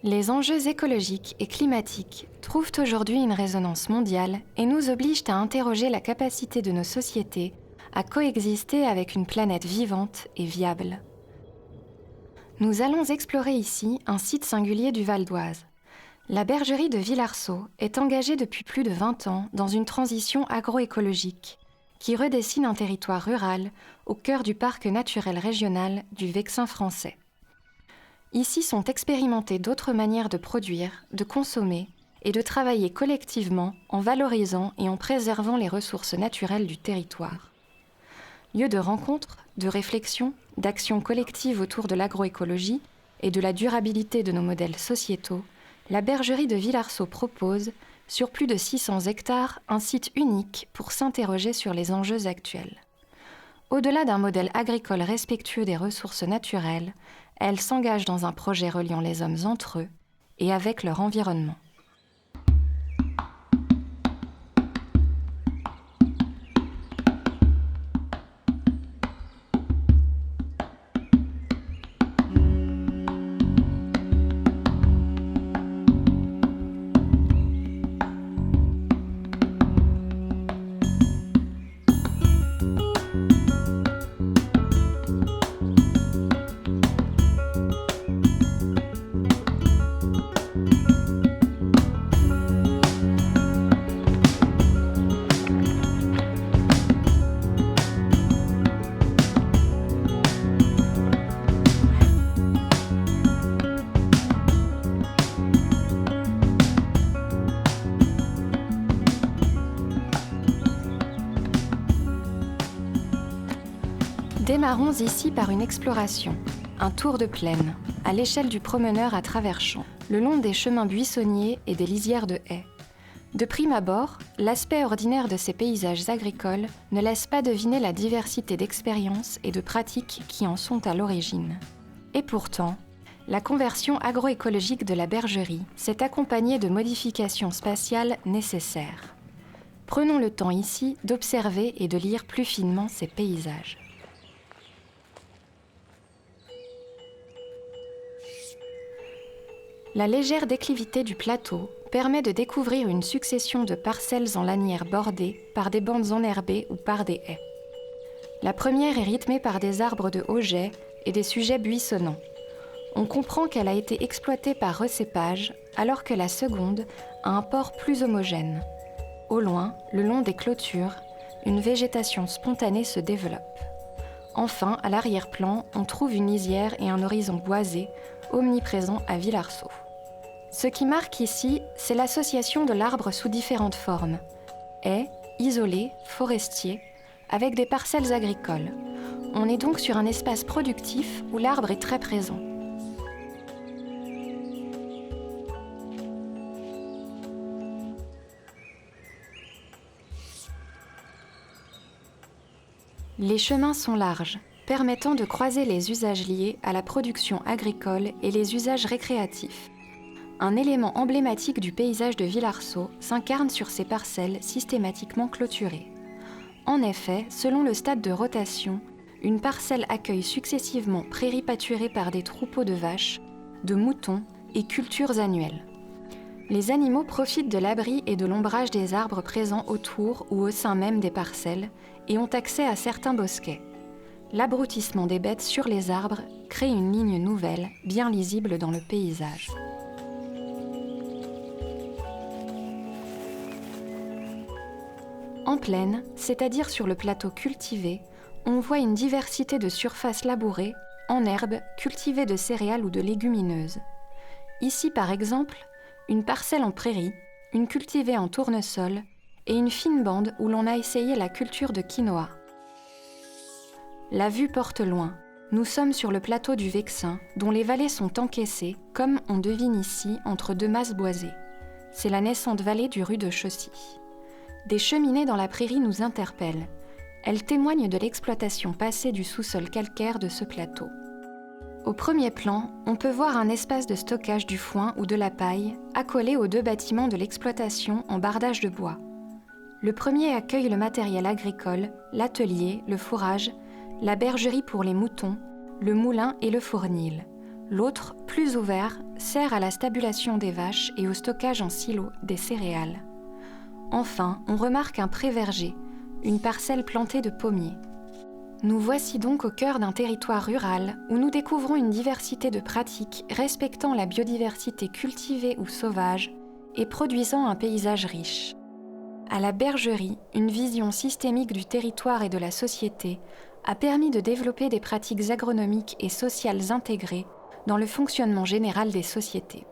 Les enjeux écologiques et climatiques trouvent aujourd'hui une résonance mondiale et nous obligent à interroger la capacité de nos sociétés à coexister avec une planète vivante et viable. Nous allons explorer ici un site singulier du Val d'Oise. La bergerie de Villarceau est engagée depuis plus de 20 ans dans une transition agroécologique qui redessine un territoire rural au cœur du parc naturel régional du Vexin français. Ici sont expérimentées d'autres manières de produire, de consommer et de travailler collectivement en valorisant et en préservant les ressources naturelles du territoire. Lieu de rencontre, de réflexion, d'action collective autour de l'agroécologie et de la durabilité de nos modèles sociétaux, la bergerie de Villarceau propose, sur plus de 600 hectares, un site unique pour s'interroger sur les enjeux actuels. Au-delà d'un modèle agricole respectueux des ressources naturelles, elle s'engage dans un projet reliant les hommes entre eux et avec leur environnement. Démarrons ici par une exploration, un tour de plaine, à l'échelle du promeneur à travers champs, le long des chemins buissonniers et des lisières de haies. De prime abord, l'aspect ordinaire de ces paysages agricoles ne laisse pas deviner la diversité d'expériences et de pratiques qui en sont à l'origine. Et pourtant, la conversion agroécologique de la bergerie s'est accompagnée de modifications spatiales nécessaires. Prenons le temps ici d'observer et de lire plus finement ces paysages. La légère déclivité du plateau permet de découvrir une succession de parcelles en lanières bordées par des bandes enherbées ou par des haies. La première est rythmée par des arbres de haut jet et des sujets buissonnants. On comprend qu'elle a été exploitée par recépage, alors que la seconde a un port plus homogène. Au loin, le long des clôtures, une végétation spontanée se développe. Enfin, à l'arrière-plan, on trouve une lisière et un horizon boisé, omniprésent à Villarceau. Ce qui marque ici, c'est l'association de l'arbre sous différentes formes. Haies, isolés, forestiers, avec des parcelles agricoles. On est donc sur un espace productif où l'arbre est très présent. Les chemins sont larges, permettant de croiser les usages liés à la production agricole et les usages récréatifs. Un élément emblématique du paysage de Villarceau s'incarne sur ces parcelles systématiquement clôturées. En effet, selon le stade de rotation, une parcelle accueille successivement prairies pâturées par des troupeaux de vaches, de moutons et cultures annuelles. Les animaux profitent de l'abri et de l'ombrage des arbres présents autour ou au sein même des parcelles et ont accès à certains bosquets. L'abrutissement des bêtes sur les arbres crée une ligne nouvelle, bien lisible dans le paysage. En plaine, c'est-à-dire sur le plateau cultivé, on voit une diversité de surfaces labourées, en herbe, cultivées de céréales ou de légumineuses. Ici, par exemple, une parcelle en prairie, une cultivée en tournesol et une fine bande où l'on a essayé la culture de quinoa. La vue porte loin. Nous sommes sur le plateau du Vexin, dont les vallées sont encaissées, comme on devine ici, entre deux masses boisées. C'est la naissante vallée du Rue de Chaussy. Des cheminées dans la prairie nous interpellent. Elles témoignent de l'exploitation passée du sous-sol calcaire de ce plateau. Au premier plan, on peut voir un espace de stockage du foin ou de la paille, accolé aux deux bâtiments de l'exploitation en bardage de bois. Le premier accueille le matériel agricole, l'atelier, le fourrage, la bergerie pour les moutons, le moulin et le fournil. L'autre, plus ouvert, sert à la stabulation des vaches et au stockage en silos des céréales. Enfin, on remarque un pré-verger, une parcelle plantée de pommiers. Nous voici donc au cœur d'un territoire rural où nous découvrons une diversité de pratiques respectant la biodiversité cultivée ou sauvage et produisant un paysage riche. À la bergerie, une vision systémique du territoire et de la société a permis de développer des pratiques agronomiques et sociales intégrées dans le fonctionnement général des sociétés.